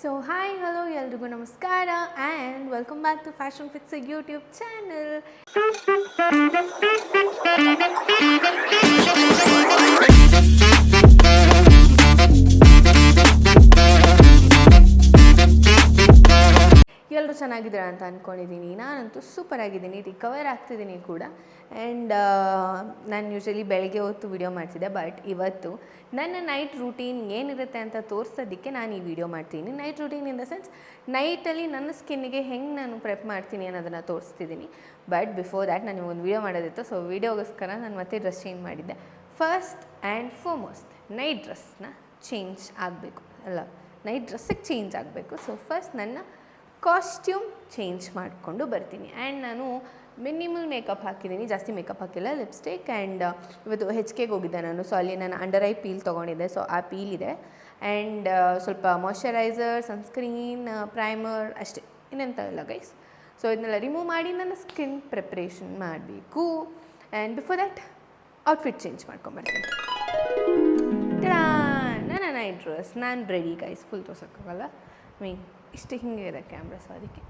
So hi hello ಎಲ್ರಿಗೂ ನಮಸ್ಕಾರ and welcome back to Fashion Fix YouTube channel. ಎಲ್ಲರೂ ಚೆನ್ನಾಗಿದ್ದೀರಾ ಅಂತ ಅಂದ್ಕೊಂಡಿದ್ದೀನಿ. ನಾನಂತೂ ಸೂಪರ್ ಆಗಿದ್ದೀನಿ, ರಿಕವರ್ ಆಗ್ತಿದ್ದೀನಿ ಕೂಡ. ಆ್ಯಂಡ್ ನಾನು ಯೂಶ್ವಲಿ ಬೆಳಗ್ಗೆ ಹೊತ್ತು ವಿಡಿಯೋ ಮಾಡ್ತಿದ್ದೆ, ಬಟ್ ಇವತ್ತು ನನ್ನ ನೈಟ್ ರೂಟೀನ್ ಏನಿರುತ್ತೆ ಅಂತ ತೋರಿಸೋದಕ್ಕೆ ನಾನು ಈ ವಿಡಿಯೋ ಮಾಡ್ತೀನಿ. Night routine in the sense ನೈಟಲ್ಲಿ ನನ್ನ ಸ್ಕಿನ್ನಿಗೆ ಹೆಂಗೆ ನಾನು ಪ್ರೆಪ್ ಮಾಡ್ತೀನಿ ಅನ್ನೋದನ್ನು ತೋರಿಸ್ತಿದ್ದೀನಿ. ಬಟ್ ಬಿಫೋರ್ ದ್ಯಾಟ್ ನಾನು ಒಂದು ವಿಡಿಯೋ ಮಾಡೋದಿತ್ತು. ಸೊ ವಿಡಿಯೋಗೋಸ್ಕರ ನಾನು ಮತ್ತೆ ಡ್ರೆಸ್ ಚೇಂಜ್ ಮಾಡಿದ್ದೆ. ಫಸ್ಟ್ ಆ್ಯಂಡ್ ಫಾರ್ಮೋಸ್ಟ್ ನೈಟ್ ಡ್ರೆಸ್ನ ಚೇಂಜ್ ಆಗಬೇಕು, ಅಲ್ಲ ನೈಟ್ ಡ್ರೆಸ್ಸಿಗೆ ಚೇಂಜ್ ಆಗಬೇಕು. ಸೊ ಫಸ್ಟ್ ನನ್ನ ಕಾಸ್ಟ್ಯೂಮ್ ಚೇಂಜ್ ಮಾಡಿಕೊಂಡು ಬರ್ತೀನಿ. ಆ್ಯಂಡ್ ನಾನು ಮಿನಿಮಲ್ ಮೇಕಪ್ ಹಾಕಿದ್ದೀನಿ, ಜಾಸ್ತಿ ಮೇಕಪ್ ಹಾಕಿಲ್ಲ, ಲಿಪ್ಸ್ಟಿಕ್. ಆ್ಯಂಡ್ ಇವತ್ತು HKಗೆ ಹೋಗಿದ್ದೆ ನಾನು. ಸೊ ಅಲ್ಲಿ ನಾನು ಅಂಡರ್ ಐ ಪೀಲ್ ತೊಗೊಂಡಿದ್ದೆ. ಸೊ ಆ ಪೀಲ್ ಇದೆ. ಆ್ಯಂಡ್ ಸ್ವಲ್ಪ ಮಾಯ್ಶ್ಚರೈಸರ್, ಸನ್ಸ್ಕ್ರೀನ್, ಪ್ರೈಮರ್, ಅಷ್ಟೇ, ಇನ್ನೆಂತ ಇಲ್ಲ ಗೈಸ್. ಸೊ ಇದನ್ನೆಲ್ಲ ರಿಮೂವ್ ಮಾಡಿ ನನ್ನ ಸ್ಕಿನ್ ಪ್ರಿಪ್ರೇಷನ್ ಮಾಡಬೇಕು. And before that outfit change ಮಾಡ್ಕೊಂಬರ್ತೀನಿ. ನನ್ನ ನೈಟ್ ಡ್ರೆಸ್ ನಾನು ರೆಡಿ ಗೈಸ್, ಫುಲ್ ತೋರ್ಸೋಕ್ಕಾಗಲ್ಲ, ಇಷ್ಟು ಹಿಂಗೆ ಇದೆ ಕ್ಯಾಮ್ರಾ, ಸೊ ಅದಕ್ಕೆ.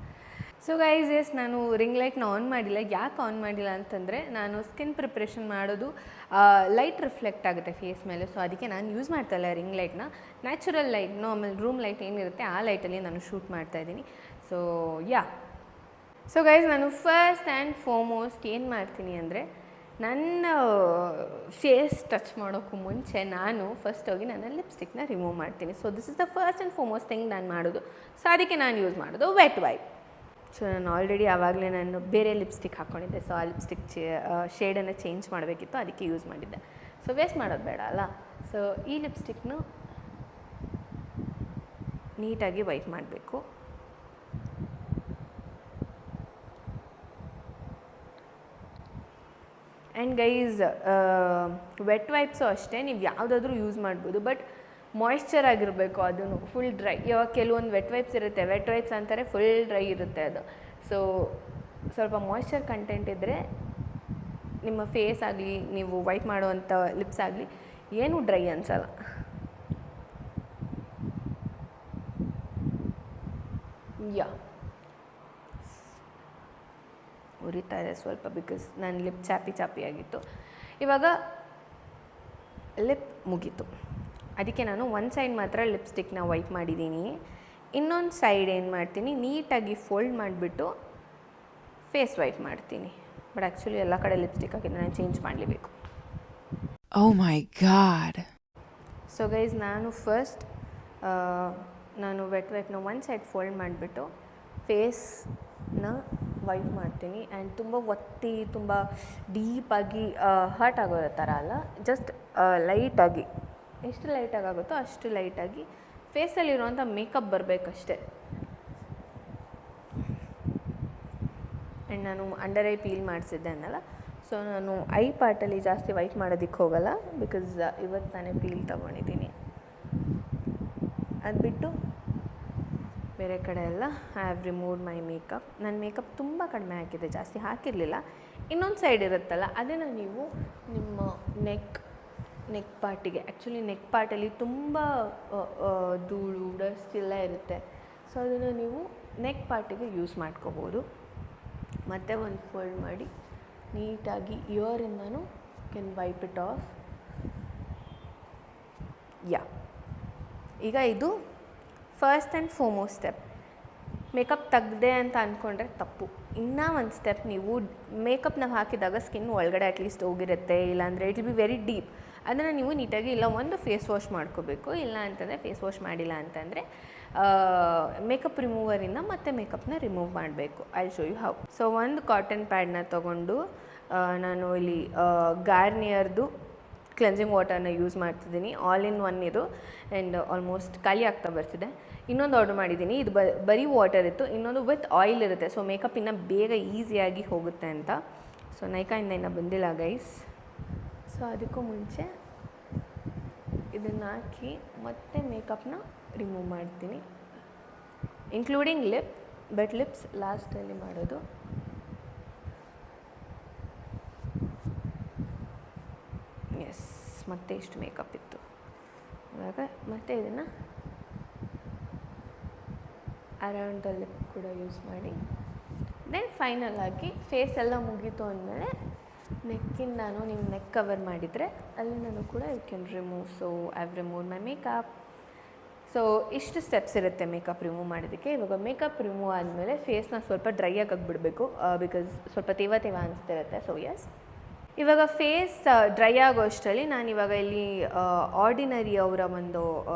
ಸೊ ಗೈಸ್ ಎಸ್, ನಾನು ರಿಂಗ್ ಲೈಟ್ನ ಆನ್ ಮಾಡಿಲ್ಲ. ಯಾಕೆ ಆನ್ ಮಾಡಿಲ್ಲ ಅಂತಂದರೆ ನಾನು ಸ್ಕಿನ್ ಪ್ರಿಪ್ರೇಷನ್ ಮಾಡೋದು ಲೈಟ್ ರಿಫ್ಲೆಕ್ಟ್ ಆಗುತ್ತೆ ಫೇಸ್ ಮೇಲೆ. ಸೊ ಅದಕ್ಕೆ ನಾನು ಯೂಸ್ ಮಾಡ್ತಾಯಿಲ್ಲ ರಿಂಗ್ ಲೈಟ್ನ. ನ್ಯಾಚುರಲ್ ಲೈಟ್ನು ಆಮೇಲೆ ರೂಮ್ ಲೈಟ್ ಏನಿರುತ್ತೆ ಆ ಲೈಟಲ್ಲಿ ನಾನು ಶೂಟ್ ಮಾಡ್ತಾಯಿದ್ದೀನಿ. ಸೊ ಯಾ, ಸೊ ಗೈಸ್ ನಾನು ಫಸ್ಟ್ ಆ್ಯಂಡ್ ಫಾರ್ಮೋಸ್ಟ್ ಏನು ಮಾಡ್ತೀನಿ ಅಂದರೆ, ನನ್ನ ಫೇಸ್ ಟಚ್ ಮಾಡೋಕ್ಕೂ ಮುಂಚೆ ನಾನು ಫಸ್ಟ್ ಹೋಗಿ ನನ್ನ ಲಿಪ್ಸ್ಟಿಕ್ನ ರಿಮೂವ್ ಮಾಡ್ತೀನಿ. So this is the first and foremost thing ನಾನು ಮಾಡೋದು. ಸೊ ಅದಕ್ಕೆ ನಾನು ಯೂಸ್ ಮಾಡೋದು ವೆಟ್ ವೈಪ್. ಸೊ ನಾನು ಆಲ್ರೆಡಿ ಆವಾಗಲೇ ನಾನು ಬೇರೆ ಲಿಪ್ಸ್ಟಿಕ್ ಹಾಕ್ಕೊಂಡಿದ್ದೆ. ಸೊ ಆ ಲಿಪ್ಸ್ಟಿಕ್ ಶೇಡನ್ನು ಚೇಂಜ್ ಮಾಡಬೇಕಿತ್ತು, ಅದಕ್ಕೆ ಯೂಸ್ ಮಾಡಿದ್ದೆ. ಸೊ ವೇಸ್ಟ್ ಮಾಡೋದು ಬೇಡ ಅಲ್ಲ. ಸೊ ಈ ಲಿಪ್ಸ್ಟಿಕ್ನ ನೀಟಾಗಿ ವೈಪ್ ಮಾಡಬೇಕು. ಆ್ಯಂಡ್ ಗೈಸ್, ವೆಟ್ ವೈಪ್ಸು ಅಷ್ಟೇ, ನೀವು ಯಾವುದಾದ್ರೂ ಯೂಸ್ ಮಾಡ್ಬೋದು, ಬಟ್ ಮಾಯ್ಶ್ಚರ್ ಆಗಿರಬೇಕು. ಅದನ್ನು ಫುಲ್ ಡ್ರೈ. ಇವಾಗ ಕೆಲವೊಂದು ವೆಟ್ ವೈಪ್ಸ್ ಇರುತ್ತೆ, ವೆಟ್ ವೈಪ್ಸ್ ಅಂತಾರೆ ಫುಲ್ ಡ್ರೈ ಇರುತ್ತೆ ಅದು. ಸೊ ಸ್ವಲ್ಪ ಮಾಯ್ಶ್ಚರ್ ಕಂಟೆಂಟ್ ಇದ್ದರೆ ನಿಮ್ಮ ಫೇಸ್ ಆಗಲಿ, ನೀವು ವೈಪ್ ಮಾಡುವಂಥ ಲಿಪ್ಸ್ ಆಗಲಿ ಏನೂ ಡ್ರೈ ಅನಿಸಲ್ಲ. ಯಾ, ಉರಿತಾ ಇದೆ ಸ್ವಲ್ಪ, ಬಿಕಾಸ್ ನನ್ನ ಲಿಪ್ ಚಾಪಿ ಆಗಿತ್ತು. ಇವಾಗ ಲಿಪ್ ಮುಗೀತು, ಅದಕ್ಕೆ ನಾನು ಒಂದು ಸೈಡ್ ಮಾತ್ರ ಲಿಪ್ಸ್ಟಿಕ್ನ ವೈಪ್ ಮಾಡಿದ್ದೀನಿ. ಇನ್ನೊಂದು ಸೈಡ್ ಏನು ಮಾಡ್ತೀನಿ, ನೀಟಾಗಿ ಫೋಲ್ಡ್ ಮಾಡಿಬಿಟ್ಟು ಫೇಸ್ ವೈಪ್ ಮಾಡ್ತೀನಿ. ಬಟ್ ಆ್ಯಕ್ಚುಲಿ ಎಲ್ಲ ಕಡೆ ಲಿಪ್ಸ್ಟಿಕ್ ಹಾಕಿದ್ರೆ ನಾನು ಚೇಂಜ್ ಮಾಡಲೇಬೇಕು. Oh my god. So guys, ನಾನು ಫಸ್ಟ್ ನಾನು ವೆಟ್ ವೈಪ್ನ ಒಂದು ಸೈಡ್ ಫೋಲ್ಡ್ ಮಾಡಿಬಿಟ್ಟು ಫೇಸ್ನ ವೈಪ್ ಮಾಡ್ತೀನಿ. ಆ್ಯಂಡ್ ತುಂಬ ಒತ್ತಿ, ತುಂಬ ಡೀಪಾಗಿ ಹರ್ಟ್ ಆಗೋ ಥರ ಅಲ್ಲ, ಜಸ್ಟ್ ಲೈಟಾಗಿ, ಎಷ್ಟು ಲೈಟಾಗಿ ಆಗುತ್ತೋ ಅಷ್ಟು ಲೈಟಾಗಿ ಫೇಸಲ್ಲಿರುವಂಥ ಮೇಕಪ್ ಬರಬೇಕಷ್ಟೆ. ಆ್ಯಂಡ್ ನಾನು ಅಂಡರ್ ಐ ಪೀಲ್ ಮಾಡಿಸಿದ್ದೆ ಅನ್ನಲ್ಲ. ಸೊ ನಾನು ಐ ಪಾರ್ಟಲ್ಲಿ ಜಾಸ್ತಿ ವೈಪ್ ಮಾಡೋದಕ್ಕೆ ಹೋಗಲ್ಲ, ಬಿಕಾಸ್ ಇವತ್ತು ನಾನೇ ಪೀಲ್ ತೊಗೊಂಡಿದ್ದೀನಿ. ಅದು ಬಿಟ್ಟು ಬೇರೆ ಕಡೆ ಎಲ್ಲ I have removed my makeup. ನನ್ನ ಮೇಕಪ್ ತುಂಬ ಕಡಿಮೆ ಹಾಕಿದೆ, ಜಾಸ್ತಿ ಹಾಕಿರಲಿಲ್ಲ. ಇನ್ನೊಂದು ಸೈಡ್ ಇರುತ್ತಲ್ಲ, ಅದನ್ನು ನೀವು ನಿಮ್ಮ ನೆಕ್ ಪಾರ್ಟಿಗೆ, ಆ್ಯಕ್ಚುಲಿ ನೆಕ್ ಪಾರ್ಟಲ್ಲಿ ತುಂಬ ಧೂಳು, ಡಸ್ಟ್ ಎಲ್ಲ ಇರುತ್ತೆ. ಸೊ ಅದನ್ನು ನೀವು ನೆಕ್ ಪಾರ್ಟಿಗೆ ಯೂಸ್ ಮಾಡ್ಕೋಬೋದು. ಮತ್ತು ಒಂದು ಫೋಲ್ಡ್ ಮಾಡಿ ನೀಟಾಗಿ ಇಯರಿಂದನೂ can wipe it off. Yeah, ಈಗ ಇದು first and foremost step. Makeup ತೆಗ್ದೆ ಅಂತ ಅಂದ್ಕೊಂಡ್ರೆ ತಪ್ಪು. ಇನ್ನೂ ಒಂದು ಸ್ಟೆಪ್, ನೀವು ಮೇಕಪ್ನ ಹಾಕಿದಾಗ ಸ್ಕಿನ್ ಒಳಗಡೆ ಅಟ್ಲೀಸ್ಟ್ ಹೋಗಿರುತ್ತೆ, ಇಲ್ಲಾಂದರೆ it will be very deep. ಅದನ್ನು ನೀವು ನೀಟಾಗಿ ಇಲ್ಲ ಒಂದು ಫೇಸ್ ವಾಶ್ ಮಾಡ್ಕೋಬೇಕು, ಇಲ್ಲ ಅಂತಂದರೆ ಫೇಸ್ ವಾಶ್ ಮಾಡಿಲ್ಲ ಅಂತಂದರೆ ಮೇಕಪ್ ರಿಮೂವರಿಂದ ಮತ್ತೆ ಮೇಕಪ್ನ ರಿಮೂವ್ ಮಾಡಬೇಕು. I show you how. So ಒಂದು ಕಾಟನ್ ಪ್ಯಾಡ್ನ ತೊಗೊಂಡು ನಾನು ಇಲ್ಲಿ ಗಾರ್ನಿಯರ್ದು ಕ್ಲೆನ್ಸಿಂಗ್ ವಾಟರ್ನ ಯೂಸ್ ಮಾಡ್ತಿದ್ದೀನಿ. ಆಲ್ ಇನ್ ಒನ್ ಇದು. ಆ್ಯಂಡ್ ಆಲ್ಮೋಸ್ಟ್ ಖಾಲಿ ಆಗ್ತಾ ಬರ್ತಿದೆ. ಇನ್ನೊಂದು ಆರ್ಡರ್ ಮಾಡಿದ್ದೀನಿ, ಇದು ಬರೀ ವಾಟರ್ ಇತ್ತು, ಇನ್ನೊಂದು ವಿತ್ ಆಯಿಲ್ ಇರುತ್ತೆ. ಸೊ ಮೇಕಪ್ ಇನ್ನೂ ಬೇಗ ಈಸಿಯಾಗಿ ಹೋಗುತ್ತೆ ಅಂತ. ಸೊ ನೈಕಾಯಿಂದ ಇನ್ನೂ ಬಂದಿಲ್ಲ ಗೈಸ್. ಸೊ ಅದಕ್ಕೂ ಮುಂಚೆ ಇದನ್ನು ಹಾಕಿ ಮತ್ತೆ ಮೇಕಪ್ನ ರಿಮೂವ್ ಮಾಡ್ತೀನಿ, ಇನ್ಕ್ಲೂಡಿಂಗ್ ಲಿಪ್. ಬಟ್ ಲಿಪ್ಸ್ ಲಾಸ್ಟಲ್ಲಿ ಮಾಡೋದು. ಎಸ್, ಮತ್ತೆ ಇಷ್ಟು ಮೇಕಪ್ ಇತ್ತು. ಇವಾಗ ಮತ್ತೆ ಇದನ್ನು ಅರೌಂಡ್ ದ ಲಿಪ್ ಕೂಡ ಯೂಸ್ ಮಾಡಿ. ದೆನ್ ಫೈನಲ್ ಆಗಿ ಫೇಸ್ ಎಲ್ಲ ಮುಗೀತು ಅಂದಮೇಲೆ ನೆಕ್ಕಿಂದಾನು ನೀವು ನೆಕ್ ಕವರ್ ಮಾಡಿದರೆ ಅಲ್ಲಿಂದನೂ ಕೂಡ you can remove. So I have remove my makeup. So ಇಷ್ಟು ಸ್ಟೆಪ್ಸ್ ಇರುತ್ತೆ ಮೇಕಪ್ ರಿಮೂವ್ ಮಾಡೋದಕ್ಕೆ. ಇವಾಗ ಮೇಕಪ್ ರಿಮೂವ್ ಆದಮೇಲೆ ಫೇಸ್ನ ಸ್ವಲ್ಪ ಡ್ರೈ ಆಗಿಬಿಡಬೇಕು, ಬಿಕಾಸ್ ಸ್ವಲ್ಪ ತೇವ ಅನಿಸ್ತಿರುತ್ತೆ. ಸೊ ಎಸ್, ಇವಾಗ ಫೇಸ್ ಡ್ರೈ ಆಗೋ ಅಷ್ಟರಲ್ಲಿ ನಾನು ಇವಾಗ ಇಲ್ಲಿ ಆರ್ಡಿನರಿ ಅವರ ಒಂದು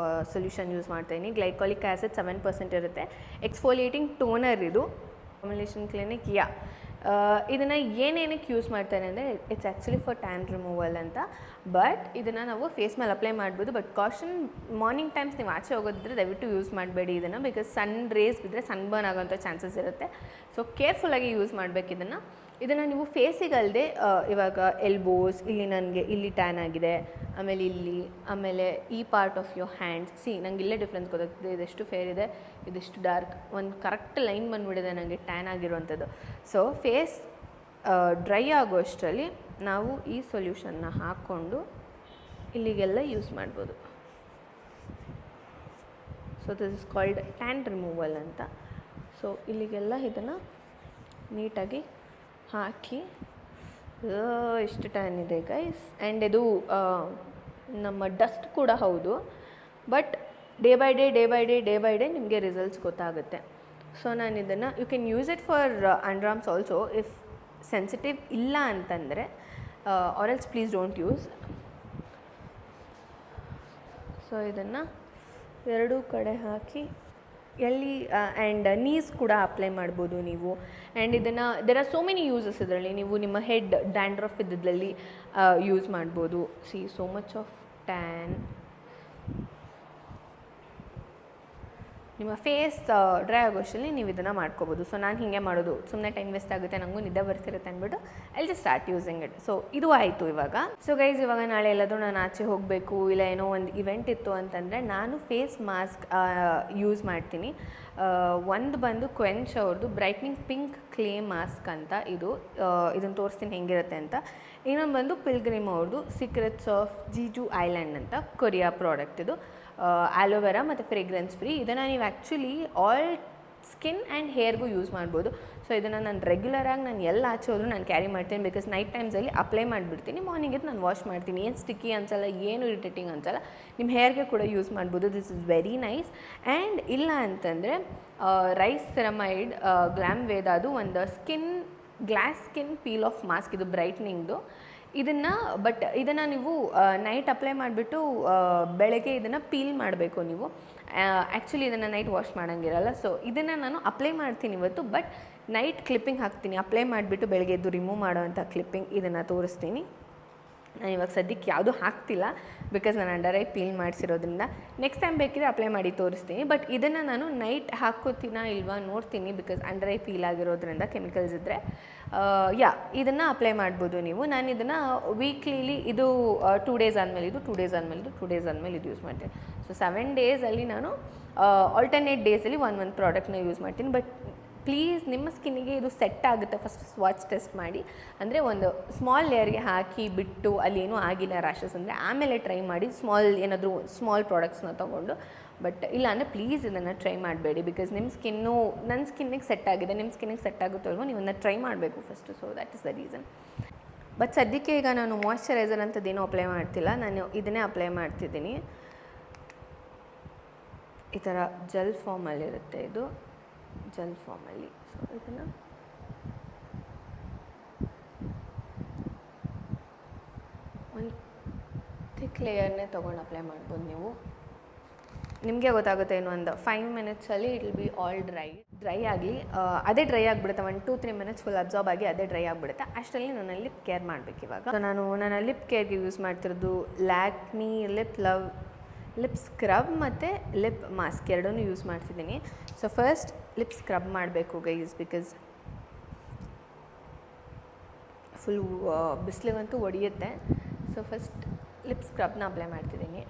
ಸೊಲ್ಯೂಷನ್ ಯೂಸ್ ಮಾಡ್ತಾಯಿದ್ದೀನಿ. ಗ್ಲೈಕಾಲಿಕ್ ಆ್ಯಸಿಡ್ 7% ಇರುತ್ತೆ. ಎಕ್ಸ್ಫೋಲಿಯೇಟಿಂಗ್ ಟೋನರ್ ಇದು, ಫಾರ್ಮುಲೇಷನ್ ಕ್ಲಿನಿಕ್. ಇದನ್ನು ಏನೇನಕ್ಕೆ ಯೂಸ್ ಮಾಡ್ತಾರೆ ಅಂದರೆ it's actually for tan removal ಅಂತ. ಬಟ್ ಇದನ್ನು ನಾವು ಫೇಸ್ ಮೇಲೆ ಅಪ್ಲೈ ಮಾಡ್ಬೋದು. ಬಟ್ ಕಾಷನ್, ಮಾರ್ನಿಂಗ್ ಟೈಮ್ಸ್ ನೀವು ಆಚೆ ಹೋಗೋದಿದ್ರೆ ದಯವಿಟ್ಟು ಯೂಸ್ ಮಾಡಬೇಡಿ ಇದನ್ನು, ಬಿಕಾಸ್ ಸನ್ ರೇಸ್ ಬಿದ್ದರೆ ಸನ್ ಬರ್ನ್ ಆಗೋಂಥ ಚಾನ್ಸಸ್ ಇರುತ್ತೆ. ಸೊ ಕೇರ್ಫುಲ್ಲಾಗಿ ಯೂಸ್ ಮಾಡಬೇಕು ಇದನ್ನು ನೀವು ಫೇಸಿಗೆ ಅಲ್ಲದೆ ಇವಾಗ ಎಲ್ಬೋಸ್, ಇಲ್ಲಿ ನನಗೆ ಇಲ್ಲಿ ಟ್ಯಾನ್ ಆಗಿದೆ, ಆಮೇಲೆ ಇಲ್ಲಿ, ಆಮೇಲೆ ಈ ಪಾರ್ಟ್ ಆಫ್ ಯೋರ್ ಹ್ಯಾಂಡ್ಸ್. ನಂಗೆ ಇಲ್ಲೇ ಡಿಫ್ರೆನ್ಸ್ ಗೊತ್ತಾಗ್ತದೆ, ಇದೆಷ್ಟು ಫೇರ್ ಇದೆ, ಇದೆಷ್ಟು ಡಾರ್ಕ್, ಒಂದು ಕರೆಕ್ಟ್ ಲೈನ್ ಬಂದುಬಿಡಿದೆ ನನಗೆ ಟ್ಯಾನ್ ಆಗಿರುವಂಥದ್ದು. ಸೊ ಫೇಸ್ ಡ್ರೈ ಆಗೋ ಅಷ್ಟರಲ್ಲಿ ನಾವು ಈ ಸೊಲ್ಯೂಷನ್ನ ಹಾಕ್ಕೊಂಡು ಇಲ್ಲಿಗೆಲ್ಲ ಯೂಸ್ ಮಾಡ್ಬೋದು. So this is called tan removal ಅಂತ. ಸೊ ಇಲ್ಲಿಗೆಲ್ಲ ಇದನ್ನು ನೀಟಾಗಿ ಹಾಕಿ, ಎಷ್ಟು ಟ್ಯಾನ್ ಇದೆ ಗೈಸ್. ಆ್ಯಂಡ್ ಇದು ನಮ್ಮ ಡಸ್ಟ್ ಕೂಡ ಹೌದು, ಬಟ್ ಡೇ ಬೈ ಡೇ ನಿಮಗೆ ರಿಸಲ್ಟ್ಸ್ ಗೊತ್ತಾಗುತ್ತೆ. ಸೊ ನಾನು ಇದನ್ನು you can use it for under arms also if sensitive ಇಲ್ಲ ಅಂತಂದರೆ, or else please don't use. So ಇದನ್ನು ಎರಡೂ ಕಡೆ ಹಾಕಿ ಎಲ್ಲಿ ಆ್ಯಂಡ್ ನೀಸ್ ಕೂಡ ಅಪ್ಲೈ ಮಾಡ್ಬೋದು ನೀವು. ಆ್ಯಂಡ್ ಇದನ್ನು there are so many uses ಇದರಲ್ಲಿ. ನೀವು ನಿಮ್ಮ ಹೆಡ್ ಡ್ಯಾಂಡ್ರಫ್ ಇದ್ದಲ್ಲಿ ಯೂಸ್ ಮಾಡ್ಬೋದು. See so much of tan. ನಿಮ್ಮ ಫೇಸ್ ಡ್ರೈ ಆಗೋಷ್ಟರಲ್ಲಿ ನೀವು ಇದನ್ನು ಮಾಡ್ಕೋಬೋದು. ಸೊ ನಾನು ಹೀಗೆ ಮಾಡೋದು, ಸುಮ್ಮನೆ ಟೈಮ್ ವೇಸ್ಟ್ ಆಗುತ್ತೆ, ನನಗೂ ನಿದ್ದೆ ಬರ್ತಿರುತ್ತೆ ಅಂದ್ಬಿಟ್ಟು I just start using it. So ಇದು ಆಯಿತು ಇವಾಗ. ಸೊ ಗೈಸ್, ಇವಾಗ ನಾಳೆ ಎಲ್ಲಾದರೂ ನಾನು ಆಚೆ ಹೋಗಬೇಕು, ಇಲ್ಲ ಏನೋ ಒಂದು ಇವೆಂಟ್ ಇತ್ತು ಅಂತಂದರೆ ನಾನು ಫೇಸ್ ಮಾಸ್ಕ್ ಯೂಸ್ ಮಾಡ್ತೀನಿ. ಒಂದು ಬಂದು ಕ್ವೆಂಚ್ ಅವ್ರದ್ದು ಬ್ರೈಟ್ನಿಂಗ್ ಪಿಂಕ್ ಕ್ಲೇ ಮಾಸ್ಕ್ ಅಂತ, ಇದನ್ನು ತೋರಿಸ್ತೀನಿ ಹೆಂಗಿರುತ್ತೆ ಅಂತ. ಇನ್ನೊಂದು ಬಂದು ಪಿಲ್ಗ್ರಿಮ್ ಅವ್ರದ್ದು ಸೀಕ್ರೆಟ್ಸ್ ಆಫ್ ಜೀಜು ಐಲ್ಯಾಂಡ್ ಅಂತ, ಕೊರಿಯಾ ಪ್ರಾಡಕ್ಟ್ ಇದು. ಆಲೋವೆರಾ ಮತ್ತು ಫ್ರೇಗ್ರೆನ್ಸ್ ಫ್ರೀ. ಇದನ್ನು ನೀವು ಆ್ಯಕ್ಚುಲಿ ಆಲ್ ಸ್ಕಿನ್ ಆ್ಯಂಡ್ ಹೇರ್ಗೂ ಯೂಸ್ ಮಾಡ್ಬೋದು. ಸೊ ಇದನ್ನು ನಾನು ರೆಗ್ಯುಲರಾಗಿ ನಾನು ಎಲ್ಲ ಆಚೆ ಹೋದರೂ ನಾನು ಕ್ಯಾರಿ ಮಾಡ್ತೀನಿ, ಬಿಕಾಸ್ ನೈಟ್ ಟೈಮ್ಸಲ್ಲಿ ಅಪ್ಲೈ ಮಾಡಿಬಿಡ್ತೀನಿ, ಮಾರ್ನಿಂಗ್ ಇದು ನಾನು ವಾಶ್ ಮಾಡ್ತೀನಿ. ಏನು ಸ್ಟಿಕ್ಕಿ ಅನ್ಸಲ್ಲ, ಏನು ಇರಿಟೇಟಿಂಗ್ ಅನ್ಸಲ್ಲ. ನಿಮ್ಮ ಹೇರ್ಗೆ ಕೂಡ ಯೂಸ್ ಮಾಡ್ಬೋದು. This is very nice. And ಇಲ್ಲ ಅಂತಂದರೆ ರೈಸ್ ಸೆರಮೈಡ್ ಗ್ಲಾಮ್ ವೇದಾದು ಒಂದು glass skin peel of mask, ಇದು ಬ್ರೈಟ್ನಿಂಗ್ದು. ಇದನ್ನು ನೀವು ನೈಟ್ ಅಪ್ಲೈ ಮಾಡಿಬಿಟ್ಟು ಬೆಳಗ್ಗೆ ಇದನ್ನು ಪೀಲ್ ಮಾಡಬೇಕು ನೀವು. ಆ್ಯಕ್ಚುಲಿ ಇದನ್ನು ನೈಟ್ ವಾಶ್ ಮಾಡೋಂಗಿರಲ್ಲ. ಸೊ ಇದನ್ನು ನಾನು ಅಪ್ಲೈ ಮಾಡ್ತೀನಿ ಇವತ್ತು, ಬಟ್ ನೈಟ್ ಕ್ಲಿಪ್ಪಿಂಗ್ ಹಾಕ್ತೀನಿ. ಅಪ್ಲೈ ಮಾಡಿಬಿಟ್ಟು ಬೆಳಗ್ಗೆ ಎದ್ದು ರಿಮೂವ್ ಮಾಡೋವಂಥ ಕ್ಲಿಪ್ಪಿಂಗ್ ಇದನ್ನು ತೋರಿಸ್ತೀನಿ. ನಾನು ಇವಾಗ ಸದ್ಯಕ್ಕೆ ಯಾವುದೂ ಹಾಕ್ತಿಲ್ಲ, ಬಿಕಾಸ್ ನಾನು ಅಂಡರ್ ಐ ಪೀಲ್ ಮಾಡಿಸಿರೋದ್ರಿಂದ. ನೆಕ್ಸ್ಟ್ ಟೈಮ್ ಬೇಕಿದ್ರೆ ಅಪ್ಲೈ ಮಾಡಿ ತೋರಿಸ್ತೀನಿ. ಬಟ್ ಇದನ್ನು ನಾನು ನೈಟ್ ಹಾಕ್ಕೋತೀನಾ ಇಲ್ವಾ ನೋಡ್ತೀನಿ, ಬಿಕಾಸ್ ಅಂಡರ್ ಐ ಪೀಲ್ ಆಗಿರೋದ್ರಿಂದ ಕೆಮಿಕಲ್ಸ್ ಇದ್ದರೆ. ಇದನ್ನು ಅಪ್ಲೈ ಮಾಡ್ಬೋದು ನೀವು. ನಾನು ಇದನ್ನು ವೀಕ್ಲಿಲಿ ಇದು 2 ಡೇಸ್ ಆದಮೇಲೆ ಇದು 2 ಡೇಸ್ ಆದಮೇಲೆ ಇದು 2 ಡೇಸ್ ಆದಮೇಲೆ ಇದು ಯೂಸ್ ಮಾಡ್ತೀನಿ. ಸೊ 7 ಡೇಸಲ್ಲಿ ನಾನು ಆಲ್ಟರ್ನೇಟ್ ಡೇಸಲ್ಲಿ ಒಂದು ಪ್ರಾಡಕ್ಟ್ನ ಯೂಸ್ ಮಾಡ್ತೀನಿ. ಬಟ್ ಪ್ಲೀಸ್ ನಿಮ್ಮ ಸ್ಕಿನ್ನಿಗೆ ಇದು ಸೆಟ್ ಆಗುತ್ತೆ ಫಸ್ಟ್ ಸ್ವಾಚ್ ಟೆಸ್ಟ್ ಮಾಡಿ. ಅಂದರೆ ಒಂದು ಸ್ಮಾಲ್ ಲೇಯರ್ಗೆ ಹಾಕಿ ಬಿಟ್ಟು ಅಲ್ಲಿ ಏನೂ ಆಗಿಲ್ಲ ರ್ಯಾಷಸ್ ಅಂದರೆ ಆಮೇಲೆ ಟ್ರೈ ಮಾಡಿ, ಏನಾದರೂ ಸ್ಮಾಲ್ ಪ್ರಾಡಕ್ಟ್ಸ್ನ ತೊಗೊಂಡು. ಬಟ್ ಇಲ್ಲ ಅಂದರೆ ಪ್ಲೀಸ್ ಇದನ್ನು ಟ್ರೈ ಮಾಡಬೇಡಿ, ಬಿಕಾಸ್ ನಿಮ್ಮ ಸ್ಕಿನ್ನು ನನ್ನ ಸ್ಕಿನ್ನಿಗೆ ಸೆಟ್ ಆಗಿದೆ, ನಿಮ್ಮ ಸ್ಕಿನ್ನಿಗೆ ಸೆಟ್ ಆಗುತ್ತೋ ಅಲ್ವೋ ನೀವನ್ನ ಟ್ರೈ ಮಾಡಬೇಕು first. So that is the reason. But ಸದ್ಯಕ್ಕೆ ಈಗ ನಾನು ಮಾಯ್ಶ್ಚರೈಸರ್ ಅಂಥದ್ದೇನೂ ಅಪ್ಲೈ ಮಾಡ್ತಿಲ್ಲ, ನಾನು ಇದನ್ನೇ ಅಪ್ಲೈ ಮಾಡ್ತಿದ್ದೀನಿ. ಈ ಥರ ಜೆಲ್ ಫಾರ್ಮಲ್ಲಿರುತ್ತೆ, ಇದು ಜೆಲ್ ಫಾರ್ಮಲ್ಲಿ. ಸೊ ಇದನ್ನು ಒಂದು ಥಿಕ್ ಲೇಯರ್ನೇ ತೊಗೊಂಡು ಅಪ್ಲೈ ಮಾಡ್ಬೋದು ನೀವು. ನಿಮಗೆ ಗೊತ್ತಾಗುತ್ತೆ ಇನ್ನು ಒಂದು 5 ಮಿನಿಟ್ಸಲ್ಲಿ it will be all dry ಆಗಲಿ. ಅದೇ ಡ್ರೈ ಆಗಿಬಿಡುತ್ತೆ, 1-2-3 ಮಿನಿಟ್ಸ್ ಫುಲ್ ಅಬ್ಸಾರ್ಬ್ ಆಗಿ ಅದೇ ಡ್ರೈ ಆಗಿಬಿಡುತ್ತೆ. ಅಷ್ಟರಲ್ಲಿ ನಾನು ಲಿಪ್ ಕೇರ್ ಮಾಡಬೇಕು ಇವಾಗ. ಸೊ ನಾನು ಲಿಪ್ ಕೇರ್ಗೆ ಯೂಸ್ ಮಾಡ್ತಿರೋದು ಲ್ಯಾಕ್ಮಿ ಲಿಪ್ ಸ್ಕ್ರಬ್ ಮತ್ತು ಲಿಪ್ ಮಾಸ್ಕ್ ಎರಡನ್ನೂ ಯೂಸ್ ಮಾಡ್ತಿದ್ದೀನಿ. ಸೊ ಫಸ್ಟ್ ಲಿಪ್ ಸ್ಕ್ರಬ್ ಮಾಡಬೇಕು ಗೈಸ್, ಬಿಕಾಸ್ ಫುಲ್ ಬಿಸಿಲಿಗಂತೂ ಒಡೆಯುತ್ತೆ. ಸೊ ಫಸ್ಟ್ ಲಿಪ್ ಸ್ಕ್ರಬ್ನ ಅಪ್ಲೈ ಮಾಡ್ತಿದ್ದೀನಿ.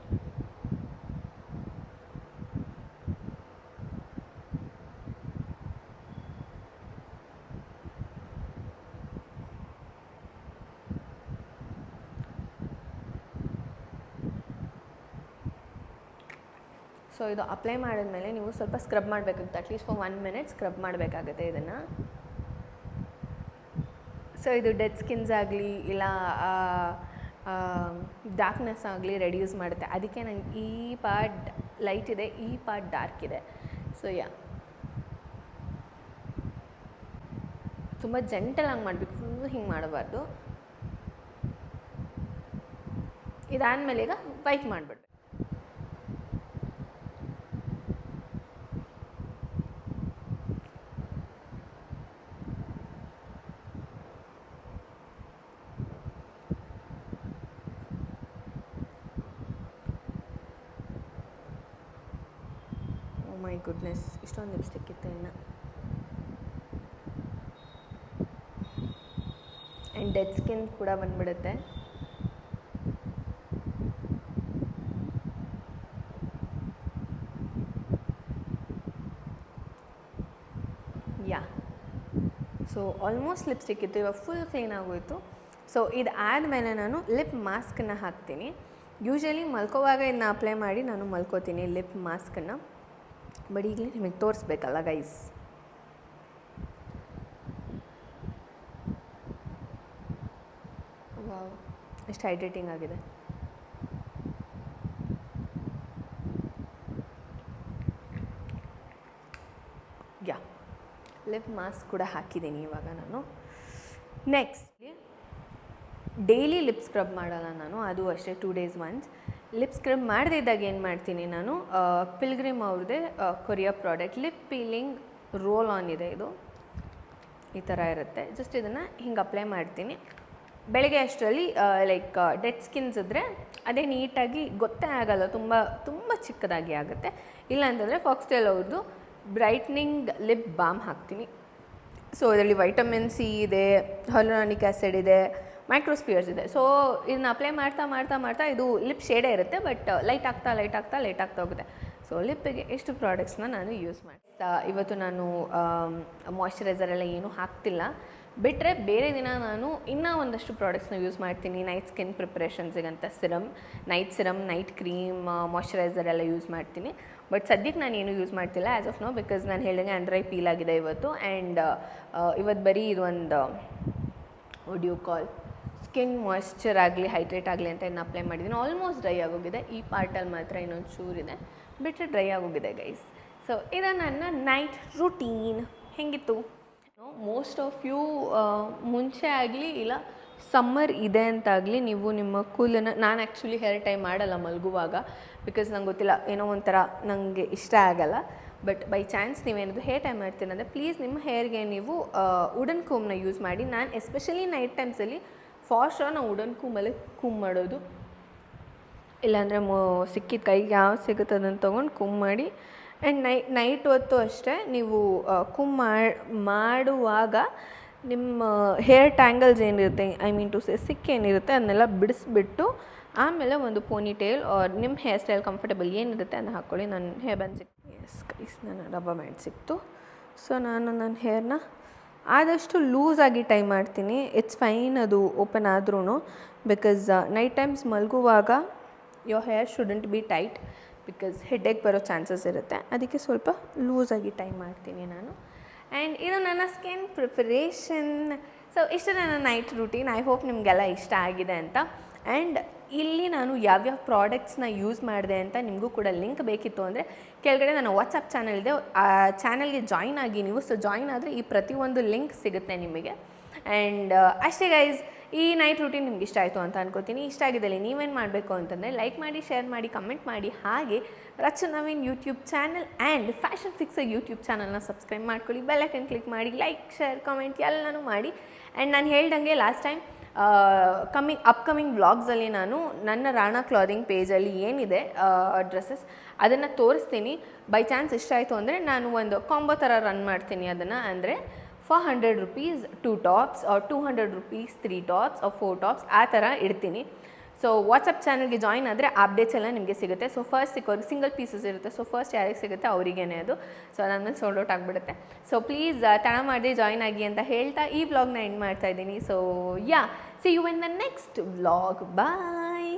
ಸೊ ಸೊ ಇದು ಅಪ್ಲೈ ಮಾಡಿದ್ಮೇಲೆ ನೀವು ಸ್ವಲ್ಪ ಸ್ಕ್ರಬ್ ಮಾಡಬೇಕಾಗುತ್ತೆ, ಅಟ್ಲೀಸ್ಟ್ ಫಾರ್ 1 ಮಿನಿಟ್ ಸ್ಕ್ರಬ್ ಮಾಡಬೇಕಾಗುತ್ತೆ ಇದನ್ನು. ಸೊ ಇದು ಡೆಡ್ ಸ್ಕಿನ್ಸ್ ಆಗಲಿ ಇಲ್ಲ ಡಾರ್ಕ್ನೆಸ್ ಆಗಲಿ ರೆಡ್ಯೂಸ್ ಮಾಡುತ್ತೆ. ಅದಕ್ಕೆ ನಂಗೆ ಈ ಪಾರ್ಟ್ ಲೈಟ್ ಇದೆ, ಈ ಪಾರ್ಟ್ ಡಾರ್ಕ್ ಇದೆ. ಸೊ ತುಂಬ ಜೆಂಟಲಾಗಿ ಮಾಡಬೇಕು, ಫುಲ್ ಹಿಂಗೆ ಮಾಡಬಾರ್ದು. ಇದಾದಮೇಲೆ ಈಗ ವೈಪ್ ಮಾಡಿಬಿಡ್ಬೇಕು. ಮೈ ಗುಡ್ನೆಸ್, ಇಷ್ಟೊಂದು ಲಿಪ್ಸ್ಟಿಕ್ ಇತ್ತು ಇನ್ನು. ಆ್ಯಂಡ್ ಡೆಡ್ ಸ್ಕಿನ್ ಕೂಡ ಬಂದುಬಿಡುತ್ತೆ. ಸೊ ಆಲ್ಮೋಸ್ಟ್ ಲಿಪ್ಸ್ಟಿಕ್ ಇತ್ತು, ಇವಾಗ ಫುಲ್ ಕ್ಲೀನ್ ಆಗೋಯಿತು. ಸೊ ಇದು ಆದಮೇಲೆ ನಾನು ಲಿಪ್ ಮಾಸ್ಕನ್ನು ಹಾಕ್ತೀನಿ. ಯೂಶ್ವಲಿ ಮಲ್ಕೋವಾಗ ಇದನ್ನ ಅಪ್ಲೈ ಮಾಡಿ ನಾನು ಮಲ್ಕೋತೀನಿ ಲಿಪ್ ಮಾಸ್ಕನ್ನು. ಬಟ್ ಈಗಲೇ ನಿಮಗೆ ತೋರಿಸ್ಬೇಕಲ್ಲ ಗೈಸ್. ವಾವ್, ಎಷ್ಟು ಹೈಡ್ರೇಟಿಂಗ್ ಆಗಿದೆ. ಲಿಪ್ ಮಾಸ್ಕ್ ಕೂಡ ಹಾಕಿದ್ದೀನಿ ಇವಾಗ ನಾನು. ನೆಕ್ಸ್ಟ್ ಡೈಲಿ ಲಿಪ್ ಸ್ಕ್ರಬ್ ಮಾಡಲ್ಲ ನಾನು, ಅದು ಅಷ್ಟೇ 2 days once. ಲಿಪ್ ಸ್ಕ್ರಬ್ ಮಾಡದೇ ಇದ್ದಾಗ ಏನು ಮಾಡ್ತೀನಿ ನಾನು, ಪಿಲ್ಗ್ರಿಮ್ ಅವ್ರದ್ದೇ Korea product lip peeling roll on ಇದೆ. ಇದು ಈ ಥರ ಇರುತ್ತೆ. ಜಸ್ಟ್ ಇದನ್ನು ಹಿಂಗೆ ಅಪ್ಲೈ ಮಾಡ್ತೀನಿ ಬೆಳಗ್ಗೆ ಅಷ್ಟರಲ್ಲಿ. ಲೈಕ್ ಡೆಡ್ ಸ್ಕಿನ್ಸ್ ಇದ್ದರೆ ಅದೇ ನೀಟಾಗಿ ಗೊತ್ತೇ ಆಗಲ್ಲ, ತುಂಬ ತುಂಬ ಚಿಕ್ಕದಾಗಿ ಆಗುತ್ತೆ. ಇಲ್ಲ ಅಂತಂದರೆ ಫಾಕ್ಸ್ಟೈಲ್ ಅವ್ರದ್ದು ಬ್ರೈಟ್ನಿಂಗ್ ಲಿಪ್ ಬಾಮ್ ಹಾಕ್ತೀನಿ. ಸೊ ಇದರಲ್ಲಿ ವೈಟಮಿನ್ ಸಿ ಇದೆ, ಹ್ಯಾಲುರಾನಿಕ್ ಆ್ಯಸಿಡ್ ಇದೆ, ಮೈಕ್ರೋಸ್ಪಿಯರ್ಸ್ ಇದೆ. ಸೊ ಇದನ್ನ ಅಪ್ಲೈ ಮಾಡ್ತಾ ಮಾಡ್ತಾ ಮಾಡ್ತಾ ಇದು ಲಿಪ್ ಶೇಡೇ ಇರುತ್ತೆ, ಬಟ್ ಲೈಟ್ ಆಗ್ತಾ ಹೋಗುತ್ತೆ. ಸೊ ಲಿಪ್ಪಿಗೆ ಎಷ್ಟು ಪ್ರಾಡಕ್ಟ್ಸ್ನ ನಾನು ಯೂಸ್ ಮಾಡ್ತಾ ಇವತ್ತು ನಾನು ಮಾಯ್ಶ್ಚರೈಸರೆಲ್ಲ ಏನೂ ಹಾಕ್ತಿಲ್ಲ. ಬಿಟ್ಟರೆ ಬೇರೆ ದಿನ ನಾನು ಇನ್ನೂ ಒಂದಷ್ಟು ಪ್ರಾಡಕ್ಟ್ಸ್ನ ಯೂಸ್ ಮಾಡ್ತೀನಿ. ನೈಟ್ ಸ್ಕಿನ್ ಪ್ರಿಪ್ರೇಷನ್ಸಿಗಂತ ಸಿರಮ್, ನೈಟ್ ಕ್ರೀಮ್, ಮಾಯ್ಶ್ಚರೈಸರ್ ಎಲ್ಲ ಯೂಸ್ ಮಾಡ್ತೀನಿ. ಬಟ್ ಸದ್ಯಕ್ಕೆ ನಾನು ಏನೂ ಯೂಸ್ ಮಾಡ್ತಿಲ್ಲ ಆ್ಯಸ್ ಆಫ್ ನೋ, ಬಿಕಾಸ್ ನಾನು ಹೇಳಿದಂಗೆ ಅಂಡರ್ ಐ ಪೀಲ್ ಆಗಿದೆ ಇವತ್ತು. ಆ್ಯಂಡ್ ಇವತ್ತು ಬರೀ ಇದು ಒಂದು would you call skin moisture ಆಗಲಿ ಹೈಡ್ರೇಟ್ ಆಗಲಿ ಅಂತ ಇದನ್ನ ಅಪ್ಲೈ ಮಾಡಿದ್ದೀನಿ. ಆಲ್ಮೋಸ್ಟ್ ಡ್ರೈ ಆಗೋಗಿದೆ. ಈ ಪಾರ್ಟಲ್ಲಿ ಮಾತ್ರ ಇನ್ನೊಂದು ಚೂರಿದೆ, ಬಿಟ್ಟರೆ ಡ್ರೈ ಆಗೋಗಿದೆ ಗೈಸ್. ಸೊ ಇದು ನನ್ನ ನೈಟ್ ರುಟೀನ್. ಹೇಗಿತ್ತು? ಮೋಸ್ಟ್ ಆಫ್ ಯು ಮುಂಚೆ ಆಗಲಿ ಇಲ್ಲ ಸಮ್ಮರ್ ಇದೆ ಅಂತಾಗಲಿ ನೀವು ನಿಮ್ಮ ಕೂಲನ್ನು, ನಾನು ಆ್ಯಕ್ಚುಲಿ ಹೇರ್ ಟೈ ಮಾಡಲ್ಲ ಮಲಗುವಾಗ, ಬಿಕಾಸ್ ನಂಗೆ ಗೊತ್ತಿಲ್ಲ, ಏನೋ ಒಂಥರ ನನಗೆ ಇಷ್ಟ ಆಗಲ್ಲ. ಬಟ್ ಬೈ ಚಾನ್ಸ್ ನೀವೇನಾದರೂ ಹೇರ್ ಟೈ ಮಾಡ್ತೀನಿ ಅಂದರೆ ಪ್ಲೀಸ್ ನಿಮ್ಮ ಹೇರ್ಗೆ ನೀವು ವುಡನ್ ಕೂಮ್ನ ಯೂಸ್ ಮಾಡಿ. ನಾನು ಎಸ್ಪೆಷಲಿ ನೈಟ್ ಟೈಮ್ಸಲ್ಲಿ ಫಾರ್ ಶೋರ್ ನಾವು ವುಡನ್ ಕೂಮಲ್ಲೇ ಕೂಮ್ ಮಾಡೋದು. ಇಲ್ಲಾಂದರೆ ಸಿಕ್ಕಿದ ಕೈಗೆ ಯಾವ ಸಿಗುತ್ತೆ ಅದನ್ನು ತೊಗೊಂಡು ಕೂಮ್ ಮಾಡಿ. ಆ್ಯಂಡ್ ನೈಟ್ ಹೊತ್ತು ಅಷ್ಟೇ ನೀವು ಕೂಮ್ ಮಾಡುವಾಗ ನಿಮ್ಮ ಹೇರ್ ಟ್ಯಾಂಗಲ್ಸ್ ಏನಿರುತ್ತೆ, ಐ ಮೀನ್ ಟು ಸೇ ಸಿಕ್ಕೇನಿರುತ್ತೆ ಅದನ್ನೆಲ್ಲ ಬಿಡಿಸ್ಬಿಟ್ಟು ಆಮೇಲೆ ಒಂದು ಪೋನಿ ಟೇಲ್ ನಿಮ್ಮ ಹೇರ್ ಸ್ಟೈಲ್ ಕಂಫರ್ಟಬಲ್ ಏನಿರುತ್ತೆ ಅದನ್ನ ಹಾಕ್ಕೊಳ್ಳಿ. ನನ್ನ ಹೇರ್ ಬ್ಯಾಂಡ್ ಸಿಕ್ತು. ಗೈಸ್ ನನ್ನ ರಬ್ಬರ್ ಬ್ಯಾಂಡ್ ಸಿಕ್ತು. ಸೊ ನಾನು ನನ್ನ ಹೇರ್ನ ಆದಷ್ಟು ಲೂಸಾಗಿ ಟೈ ಮಾಡ್ತೀನಿ. ಇಟ್ಸ್ ಫೈನ್ ಅದು ಓಪನ್ ಆದ್ರೂ, ಬಿಕಾಸ್ ನೈಟ್ ಟೈಮ್ಸ್ ಮಲಗುವಾಗ your hair shouldn't be tight, because headache ಬರೋ ಚಾನ್ಸಸ್ ಇರುತ್ತೆ. ಅದಕ್ಕೆ ಸ್ವಲ್ಪ ಲೂಸಾಗಿ ಟೈ ಮಾಡ್ತೀನಿ ನಾನು. ಆ್ಯಂಡ್ ಇದು ನನ್ನ ಸ್ಕಿನ್ ಪ್ರಿಪರೇಷನ್. ಸೊ ಇಷ್ಟು ನನ್ನ ನೈಟ್ ರೂಟೀನ್. ಐ ಹೋಪ್ ನಿಮಗೆಲ್ಲ ಇಷ್ಟ ಆಗಿದೆ ಅಂತ. ಆ್ಯಂಡ್ ಇಲ್ಲಿ ನಾನು ಯಾವ್ಯಾವ ಪ್ರಾಡಕ್ಟ್ಸ್ನ ಯೂಸ್ ಮಾಡಿದೆ ಅಂತ ನಿಮಗೂ ಕೂಡ ಲಿಂಕ್ ಬೇಕಿತ್ತು ಅಂದರೆ ಕೆಳಗಡೆ ನನ್ನ ವಾಟ್ಸಪ್ ಚಾನಲ್ ಇದೆ, ಆ ಚಾನಲ್ಗೆ ಜಾಯ್ನ್ ಆಗಿ ನೀವು. ಸೊ ಜಾಯ್ನ್ ಆದರೆ ಈ ಪ್ರತಿಯೊಂದು ಲಿಂಕ್ ಸಿಗುತ್ತೆ ನಿಮಗೆ. ಆ್ಯಂಡ್ ಅಷ್ಟೇ ಗೈಸ್, ಈ ನೈಟ್ ರೂಟೀನ್ ನಿಮ್ಗೆ ಇಷ್ಟ ಆಯಿತು ಅಂತ ಅನ್ಕೋತೀನಿ. ಇಷ್ಟ ಆಗಿದ್ದಲ್ಲಿ ನೀವೇನು ಮಾಡಬೇಕು ಅಂತಂದರೆ ಲೈಕ್ ಮಾಡಿ, ಶೇರ್ ಮಾಡಿ, ಕಮೆಂಟ್ ಮಾಡಿ. ಹಾಗೆ Rachu Naveen YouTube channel and fashion fixer YouTube ಚಾನಲ್ನ ಸಬ್ಸ್ಕ್ರೈಬ್ ಮಾಡ್ಕೊಳ್ಳಿ. ಬೆಲ್ ಐಕನ್ ಕ್ಲಿಕ್ ಮಾಡಿ, ಲೈಕ್, ಶೇರ್, ಕಮೆಂಟ್ ಎಲ್ಲನೂ ಮಾಡಿ. ಆ್ಯಂಡ್ ನಾನು ಹೇಳ್ದಂಗೆ ಲಾಸ್ಟ್ ಟೈಮ್ ಅಪ್ಕಮಿಂಗ್ ವ್ಲಾಗ್ಸಲ್ಲಿ ನಾನು ನನ್ನ ರಾಣಾ ಕ್ಲಾದಿಂಗ್ ಪೇಜಲ್ಲಿ ಏನಿದೆ ಡ್ರೆಸ್ಸಸ್ ಅದನ್ನು ತೋರಿಸ್ತೀನಿ. ಬೈ ಚಾನ್ಸ್ ಇಷ್ಟ ಆಯಿತು ಅಂದರೆ ನಾನು ಒಂದು ಕಾಂಬೋ ಥರ ರನ್ ಮಾಡ್ತೀನಿ ಅದನ್ನು. ಅಂದರೆ for 100 rupees 2 tops or 200 rupees 3 tops or 4 tops ಆ ಥರ ಇಡ್ತೀನಿ. ಸೊ ವಾಟ್ಸಪ್ ಚಾನಲ್ಗೆ ಜಾಯ್ನ್ ಆದರೆ ಅಪ್ಡೇಟ್ಸ್ ಎಲ್ಲ ನಿಮಗೆ ಸಿಗುತ್ತೆ. ಸೊ ಫಸ್ಟ್ ಸಿಕ್ಕೋರಿಗೆ ಸಿಂಗಲ್ ಪೀಸಸ್ ಇರುತ್ತೆ. ಸೊ ಫಸ್ಟ್ ಯಾರಿಗೆ ಸಿಗುತ್ತೆ ಅವರಿಗೇನೆ ಅದು. ಸೊ ಅದಾದಮೇಲೆ ಸೋಲ್ಡ್ ಔಟ್ ಆಗಿಬಿಡುತ್ತೆ. ಸೊ ಪ್ಲೀಸ್ ತಡ ಮಾಡದೆ ಜಾಯ್ನ್ ಆಗಿ ಅಂತ ಹೇಳ್ತಾ ಈ ವ್ಲಾಗ್ನ ಎಂಡ್ ಮಾಡ್ತಾ ಇದ್ದೀನಿ. So yeah, see you in the next vlog. Bye.